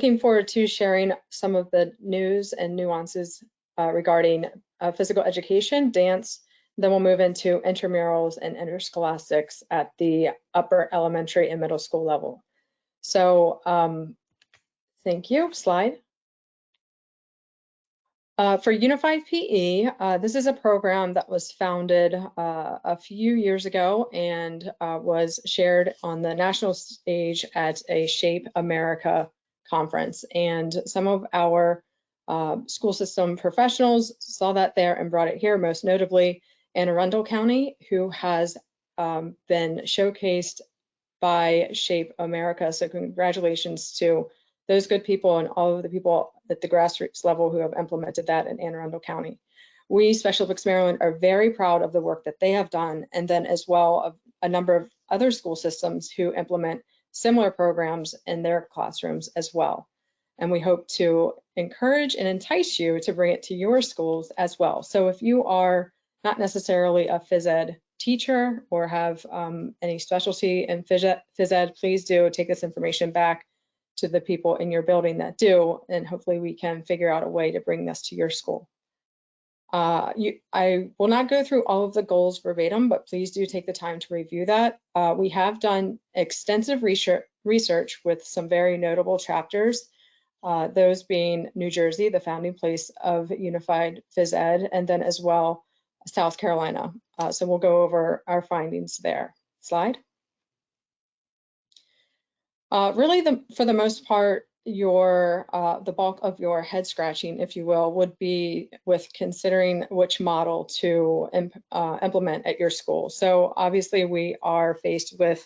Looking forward to sharing some of the news and nuances regarding physical education, dance. Then we'll move into intramurals and interscholastics at the upper elementary and middle school level. So thank you. Slide. For Unified PE, this is a program that was founded a few years ago and was shared on the national stage at a Shape America conference. And some of our school system professionals saw that there and brought it here, most notably Anne Arundel County, who has been showcased by Shape America. So congratulations to those good people and all of the people at the grassroots level who have implemented that in Anne Arundel County. We, Special Olympics Maryland, are very proud of the work that they have done, and then as well of a number of other school systems who implement similar programs in their classrooms as well. And we hope to encourage and entice you to bring it to your schools as well. So if you are not necessarily a phys ed teacher or have any specialty in phys ed, please do take this information back to the people in your building that do, and hopefully we can figure out a way to bring this to your school. I will not go through all of the goals verbatim, but please do take the time to review that. We have done extensive research with some very notable chapters, those being New Jersey, the founding place of Unified Phys Ed, and then as well South Carolina. So we'll go over our findings there. Slide. Really, for the most part, the bulk of your head scratching, if you will, would be with considering which model to implement at your school. So obviously, we are faced with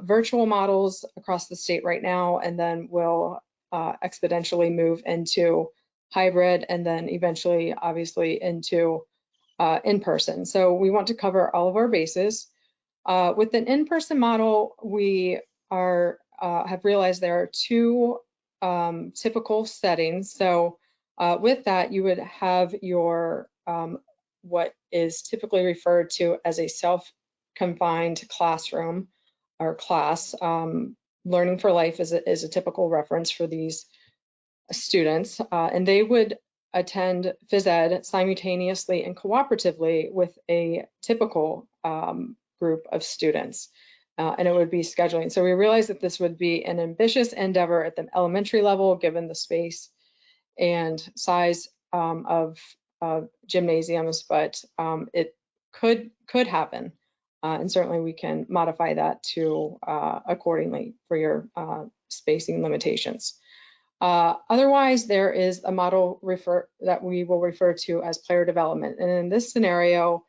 virtual models across the state right now, and then we'll exponentially move into hybrid, and then eventually, obviously, into in-person. So we want to cover all of our bases. With an in-person model, we have realized there are two typical settings. So with that, you would have your what is typically referred to as a self-confined classroom or class. Learning for Life is a typical reference for these students, and they would attend phys ed simultaneously and cooperatively with a typical group of students. And it would be scheduling. So we realized that this would be an ambitious endeavor at the elementary level, given the space and size of gymnasiums, but it could happen. And certainly we can modify that to accordingly for your spacing limitations. Otherwise, there is a model that we will refer to as player development. And in this scenario,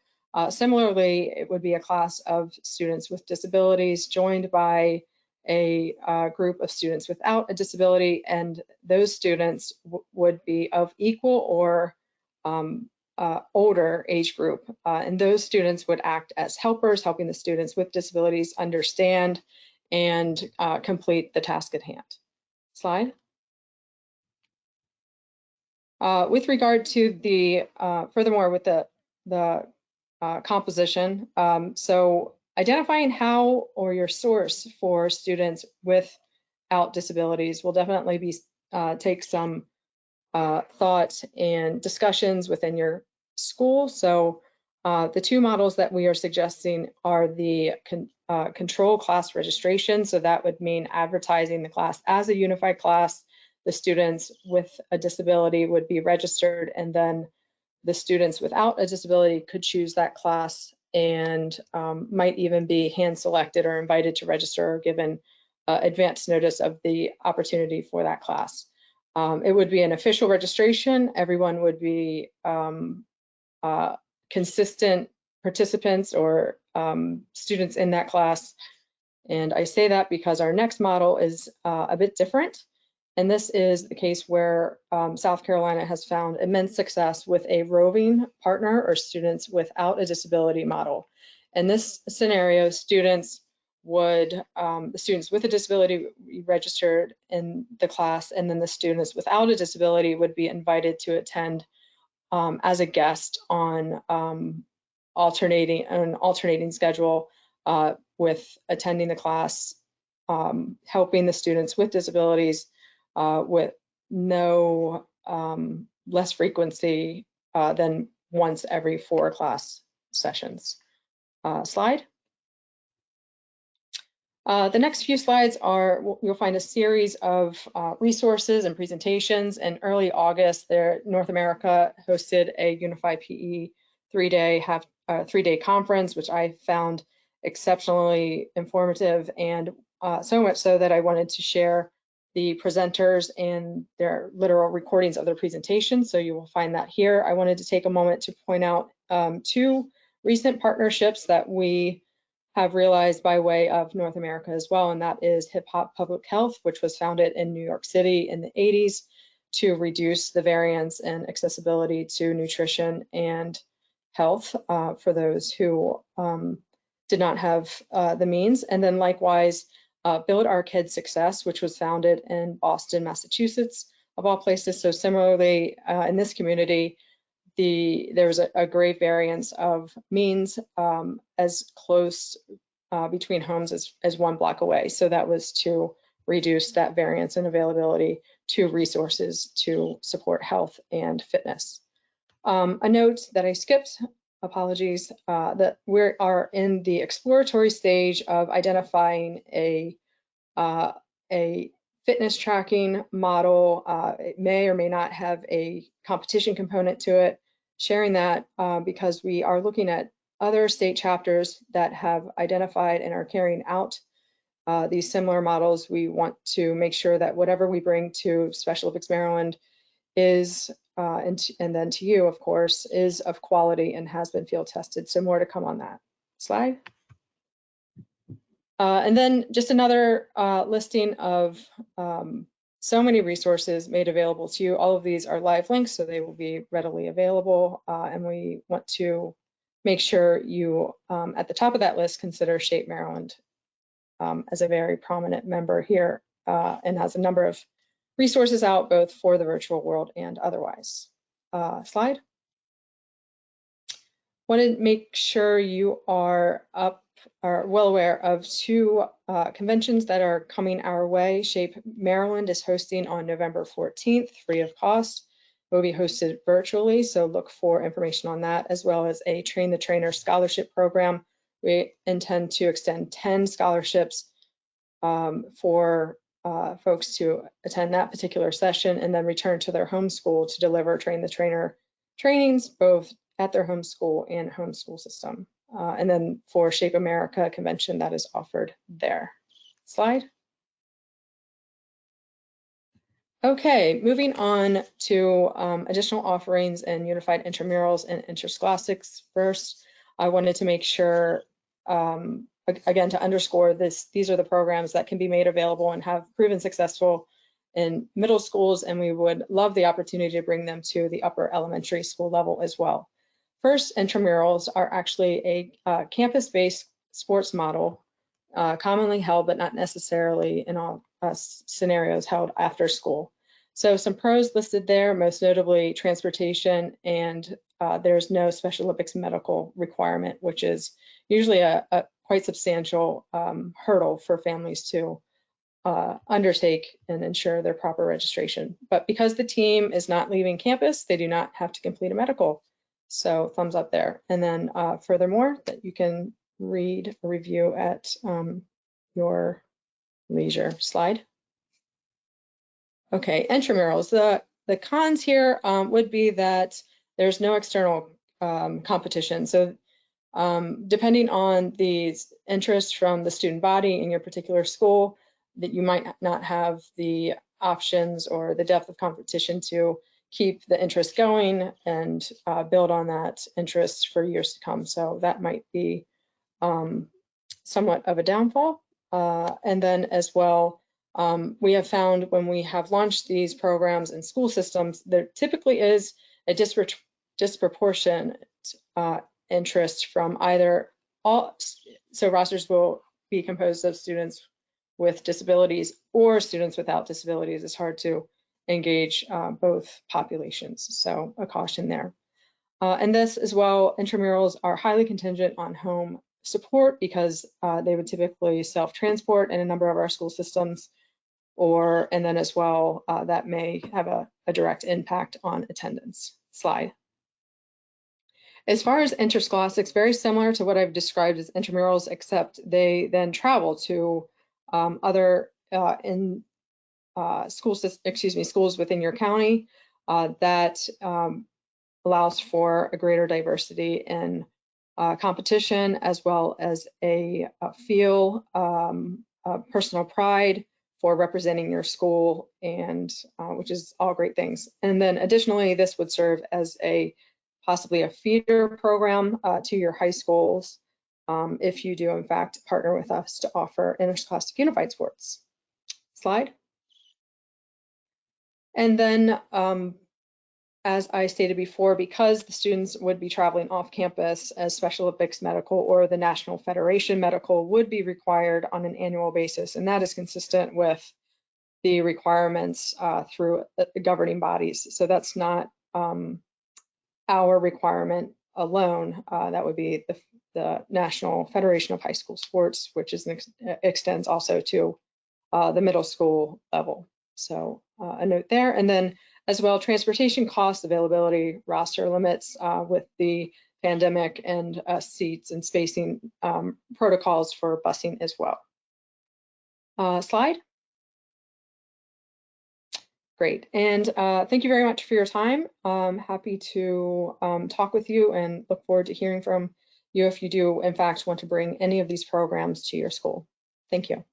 similarly, it would be a class of students with disabilities joined by a group of students without a disability, and those students would be of equal or older age group. And those students would act as helpers, helping the students with disabilities understand and complete the task at hand. Slide. With regard to the, furthermore, with the composition. So identifying how or your source for students without disabilities will definitely be take some thought and discussions within your school. So the two models that we are suggesting are the control class registration. So that would mean advertising the class as a unified class. The students with a disability would be registered, and then the students without a disability could choose that class and might even be hand selected or invited to register or given advance notice of the opportunity for that class. It would be an official registration. Everyone would be consistent participants or students in that class. And I say that because our next model is a bit different. And this is the case where South Carolina has found immense success with a roving partner or students without a disability model. In this scenario, students with a disability be registered in the class, and then the students without a disability would be invited to attend as a guest on an alternating schedule with attending the class, helping the students with disabilities with no less frequency than once every 4 class sessions. Slide. The next few slides are, you'll find a series of resources and presentations. In early August, North America hosted a Unified PE three-day conference, which I found exceptionally informative, and so much so that I wanted to share the presenters and their literal recordings of their presentations. So you will find that here. I wanted to take a moment to point out 2 recent partnerships that we have realized by way of North America as well, and that is Hip Hop Public Health, which was founded in New York City in the 80s to reduce the variance and accessibility to nutrition and health for those who did not have the means. And then likewise, Build Our Kids Success, which was founded in Boston, Massachusetts, of all places. So similarly, in this community, there was a great variance of means as close between homes as 1 block away. So that was to reduce that variance and availability to resources to support health and fitness. A note that I skipped, apologies, that we are in the exploratory stage of identifying a fitness tracking model. It may or may not have a competition component to it. Sharing that because we are looking at other state chapters that have identified and are carrying out these similar models. We want to make sure that whatever we bring to Special Olympics Maryland is, and then to you, of course, is of quality and has been field tested. So more to come on that. Slide. And then just another listing of so many resources made available to you. All of these are live links, so they will be readily available. And we want to make sure you, at the top of that list, consider Shape Maryland as a very prominent member here and has a number of resources out both for the virtual world and otherwise. Slide. Want to make sure you are well aware of 2 conventions that are coming our way. Shape Maryland is hosting on November 14th, free of cost. It will be hosted virtually, so look for information on that, as well as a Train the Trainer scholarship program. We intend to extend 10 scholarships for folks to attend that particular session and then return to their home school to deliver Train the Trainer trainings, both at their home school and homeschool system. And then for Shape America convention that is offered there. Slide. Okay, moving on to additional offerings in Unified Intramurals and Interscholastics. First, I wanted to make sure, again, to underscore this, these are the programs that can be made available and have proven successful in middle schools, and we would love the opportunity to bring them to the upper elementary school level as well. First, intramurals are actually a campus-based sports model, commonly held, but not necessarily in all scenarios held after school. So some pros listed there, most notably transportation, and there's no Special Olympics medical requirement, which is usually a quite substantial hurdle for families to undertake and ensure their proper registration. But because the team is not leaving campus, they do not have to complete a medical. So thumbs up there. And then furthermore, that you can read a review at your leisure. Slide. Okay, intramurals. The cons here would be that there's no external competition. So depending on the interest from the student body in your particular school, that you might not have the options or the depth of competition to keep the interest going and build on that interest for years to come. So that might be somewhat of a downfall. And then as well, we have found when we have launched these programs in school systems, there typically is a disproportionate interest from either all, so rosters will be composed of students with disabilities or students without disabilities. It's hard to engage both populations, so a caution there. And this as well, intramurals are highly contingent on home support because they would typically self-transport in a number of our school systems. and then as well, that may have a direct impact on attendance. Slide. As far as interscholastics, very similar to what I've described as intramurals, except they then travel to other schools within your county. That allows for a greater diversity in competition, as well as a personal pride for representing your school, and which is all great things. And then additionally, this would serve as possibly a feeder program to your high schools if you do in fact partner with us to offer interscholastic unified sports. Slide. And then as I stated before, because the students would be traveling off campus, as Special Olympics Medical or the National Federation Medical would be required on an annual basis, and that is consistent with the requirements through the governing bodies. So that's not our requirement alone. That would be the National Federation of High School Sports, which extends also to the middle school level. So a note there. And then as well, transportation costs, availability, roster limits with the pandemic, and seats and spacing protocols for busing as well. Slide. Great, and thank you very much for your time. I'm happy to talk with you and look forward to hearing from you if you do in fact want to bring any of these programs to your school. Thank you.